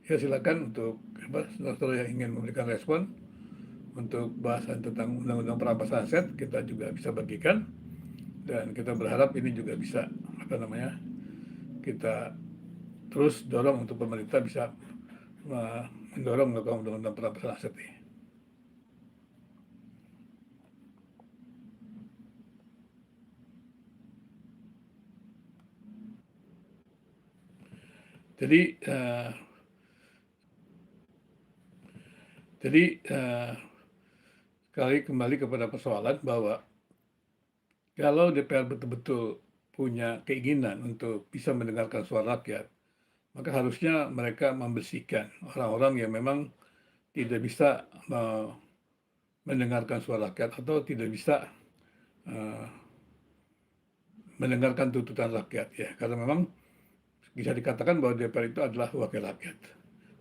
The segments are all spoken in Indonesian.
Ya silakan untuk saudara yang ingin memberikan respon untuk bahasan tentang undang-undang perampasan aset kita juga bisa bagikan dan kita berharap ini juga bisa kita terus dorong untuk pemerintah bisa mendorong melakukan undang-undang perampasan aset ini. Jadi uh, jadi kembali kepada persoalan bahwa kalau DPR betul-betul punya keinginan untuk bisa mendengarkan suara rakyat, maka harusnya mereka membersihkan orang-orang yang memang tidak bisa mendengarkan suara rakyat atau tidak bisa uh, mendengarkan tuntutan rakyat ya, karena memang bisa dikatakan bahwa DPR itu adalah wakil rakyat.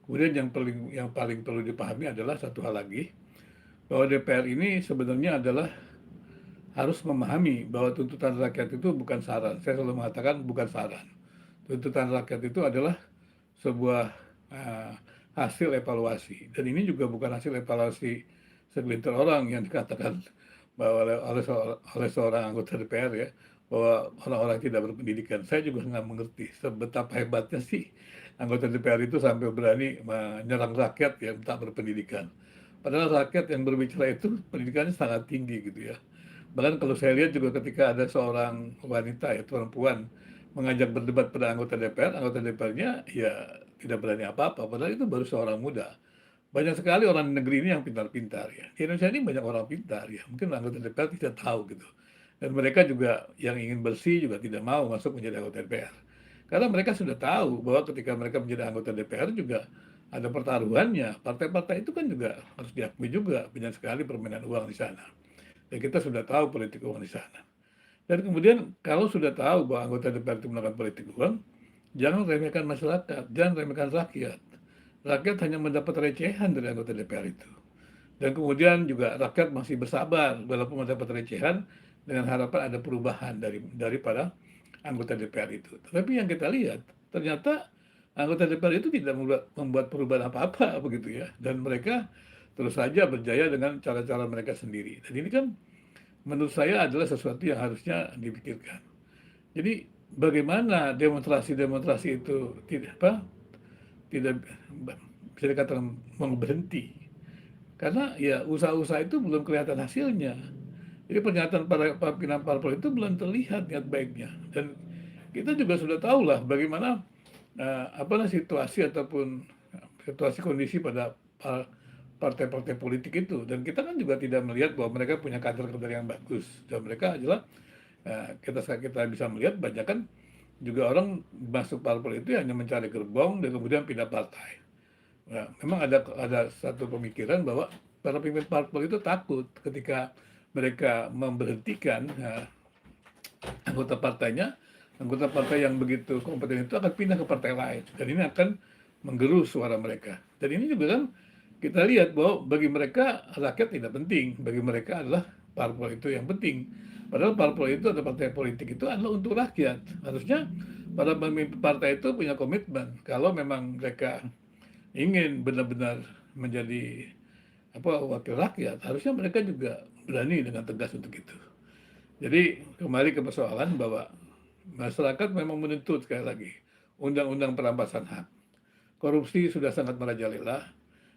Kemudian yang paling perlu dipahami adalah satu hal lagi, bahwa DPR ini sebenarnya adalah harus memahami bahwa tuntutan rakyat itu bukan saran. Saya selalu mengatakan bukan saran. Tuntutan rakyat itu adalah sebuah uh, hasil evaluasi. Dan ini juga bukan hasil evaluasi segelintir orang yang dikatakan bahwa oleh seorang anggota DPR ya, bahwa orang-orang tidak berpendidikan. Saya juga nggak mengerti sebetapa hebatnya sih anggota DPR itu sampai berani menyerang rakyat yang tak berpendidikan. Padahal rakyat yang berbicara itu pendidikannya sangat tinggi gitu ya. Bahkan kalau saya lihat juga ketika ada seorang wanita ya perempuan mengajak berdebat pada anggota DPR-nya ya tidak berani apa-apa, padahal itu baru seorang muda. Banyak sekali orang di negeri ini yang pintar-pintar ya. Di Indonesia ini banyak orang pintar ya, mungkin anggota DPR tidak tahu gitu. Dan mereka juga yang ingin bersih juga tidak mau masuk menjadi anggota DPR. Karena mereka sudah tahu bahwa ketika mereka menjadi anggota DPR juga ada pertaruhannya. Partai-partai itu kan juga harus diakui juga banyak sekali permainan uang di sana. Dan kita sudah tahu politik uang di sana. Dan kemudian kalau sudah tahu bahwa anggota DPR itu melakukan politik uang, jangan remehkan masyarakat, jangan remehkan rakyat. Rakyat hanya mendapat recehan dari anggota DPR itu. Dan kemudian juga rakyat masih bersabar walaupun mendapat recehan dengan harapan ada perubahan daripada anggota DPR itu. Tetapi yang kita lihat, ternyata anggota DPR itu tidak membuat perubahan apa-apa begitu ya. Dan mereka terus saja berjaya dengan cara-cara mereka sendiri. Dan ini kan menurut saya adalah sesuatu yang harusnya dipikirkan. Jadi bagaimana demonstrasi-demonstrasi itu tidak bisa dikatakan mau berhenti karena ya usaha-usaha itu belum kelihatan hasilnya. Jadi pernyataan para pimpinan parpol itu belum terlihat niat baiknya dan kita juga sudah tahu lah bagaimana situasi ataupun situasi kondisi pada partai-partai politik itu dan kita kan juga tidak melihat bahwa mereka punya kader-kader yang bagus dan mereka adalah kita bisa melihat banyak kan juga orang masuk parpol itu hanya mencari gerbong dan kemudian pindah partai. Nah, memang ada satu pemikiran bahwa para pemimpin parpol itu takut ketika mereka memberhentikan anggota partai yang begitu kompeten itu akan pindah ke partai lain dan ini akan menggerus suara mereka. Dan ini juga kan kita lihat bahwa bagi mereka rakyat tidak penting, bagi mereka adalah parpol itu yang penting. Padahal parpol itu atau partai politik itu adalah untuk rakyat. Harusnya para pemimpin partai itu punya komitmen. Kalau memang mereka ingin benar-benar menjadi wakil rakyat, harusnya mereka juga berani dengan tegas untuk itu. Jadi kembali ke persoalan bahwa masyarakat memang menuntut sekali lagi undang-undang perampasan hak. Korupsi sudah sangat merajalela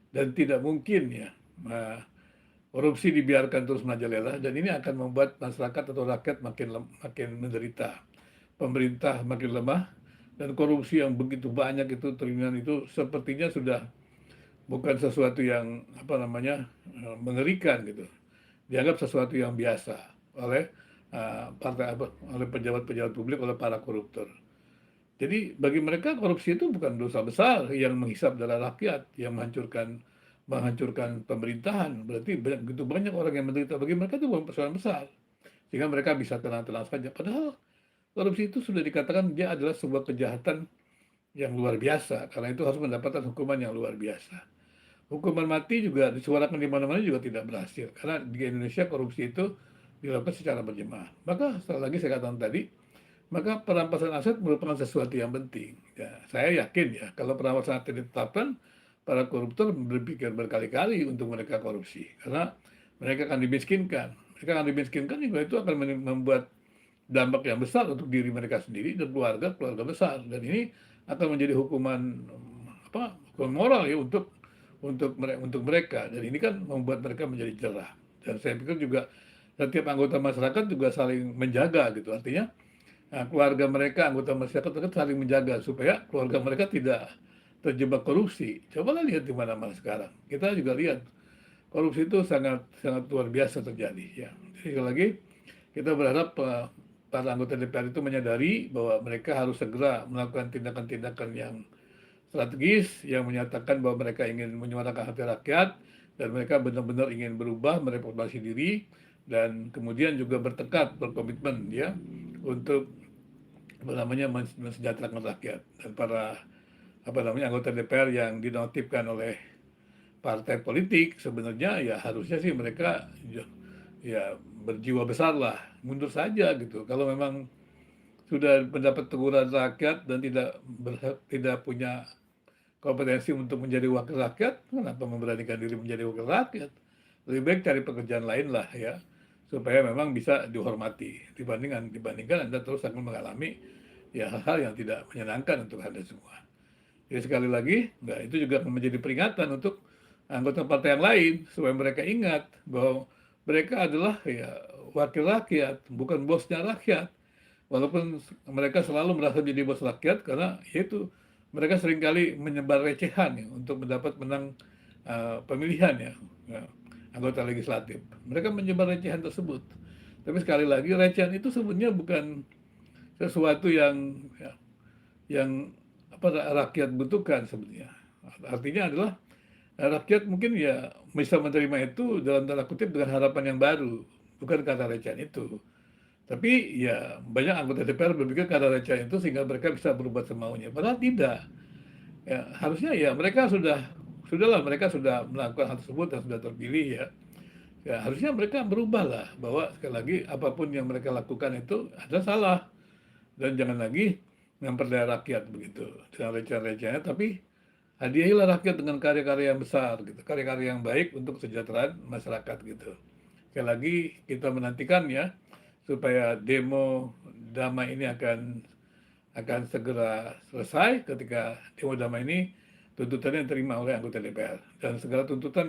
dan tidak mungkin ya korupsi dibiarkan terus merajalela dan ini akan membuat masyarakat atau rakyat makin menderita. Pemerintah makin lemah dan korupsi yang begitu banyak itu triliunan itu sepertinya sudah bukan sesuatu yang mengerikan gitu. Dianggap sesuatu yang biasa oleh oleh pejabat-pejabat publik, oleh para koruptor. Jadi bagi mereka korupsi itu bukan dosa besar yang menghisap darah rakyat, yang menghancurkan pemerintahan. Berarti begitu banyak orang yang menderita. Bagi mereka itu bukan persoalan besar. Sehingga mereka bisa tenang-tenang saja. Padahal korupsi itu sudah dikatakan dia adalah sebuah kejahatan yang luar biasa. Karena itu harus mendapatkan hukuman yang luar biasa. Hukuman mati juga disuarakan di mana-mana juga tidak berhasil. Karena di Indonesia korupsi itu dilakukan secara berjemaah. Maka sekali lagi saya katakan tadi, maka perampasan aset merupakan sesuatu yang penting. Ya, saya yakin ya kalau pengawasan tidak ditetapkan, para koruptor berpikir berkali-kali untuk mereka korupsi, karena mereka akan dimiskinkan. Mereka akan dimiskinkan juga itu akan membuat dampak yang besar untuk diri mereka sendiri dan keluarga besar. Dan ini akan menjadi hukuman apa? Hukuman moral ya untuk mereka. Dan ini kan membuat mereka menjadi jerah. Dan saya pikir juga setiap anggota masyarakat juga saling menjaga gitu. Artinya keluarga mereka, anggota masyarakat mereka saling menjaga supaya keluarga mereka tidak terjebak korupsi. Cobalah lihat di mana-mana sekarang. Kita juga lihat korupsi itu sangat sangat luar biasa terjadi ya. Jadi sekali lagi kita berharap para anggota DPR itu menyadari bahwa mereka harus segera melakukan tindakan-tindakan yang strategis yang menyatakan bahwa mereka ingin menyuarakan hati rakyat dan mereka benar-benar ingin berubah, mereformasi diri dan kemudian juga bertekad, berkomitmen ya untuk apa namanya mensejahterakan rakyat. Dan para apa namanya anggota DPR yang dinonaktifkan oleh partai politik sebenarnya ya harusnya sih mereka ya berjiwa besar lah, mundur saja gitu. Kalau memang sudah mendapat teguran rakyat dan tidak punya kompetensi untuk menjadi wakil rakyat, kenapa memberanikan diri menjadi wakil rakyat? Lebih baik cari pekerjaan lain lah ya, supaya memang bisa dihormati dibandingkan Anda terus akan mengalami ya hal-hal yang tidak menyenangkan untuk Anda semua. Jadi sekali lagi, nah itu juga akan menjadi peringatan untuk anggota partai yang lain supaya mereka ingat bahwa mereka adalah ya wakil rakyat, bukan bosnya rakyat. Walaupun mereka selalu merasa jadi bos rakyat karena itu mereka seringkali menyebar recehan ya, untuk mendapat menang pemilihan ya, anggota legislatif. Mereka menyebar recehan tersebut. Tapi sekali lagi recehan itu sebenarnya bukan sesuatu ya, yang apa rakyat butuhkan sebenarnya. Artinya adalah rakyat mungkin ya bisa menerima itu dalam tanda kutip dengan harapan yang baru, bukan karena recehan itu. Tapi ya banyak anggota DPR berpikir karena recehan itu sehingga mereka bisa berbuat semaunya. Padahal tidak. Ya, harusnya ya sudahlah mereka sudah melakukan hal tersebut dan sudah terpilih ya. Ya harusnya mereka berubah lah bahwa sekali lagi apapun yang mereka lakukan itu ada salah dan jangan lagi memperdaya rakyat begitu dengan receh-recehnya, tapi hadiahilah rakyat dengan karya-karya yang besar gitu, karya-karya yang baik untuk kesejahteraan masyarakat gitu. Sekali lagi kita menantikan ya supaya demo damai ini akan segera selesai ketika demo damai ini tuntutannya diterima oleh anggota DPR dan segala tuntutan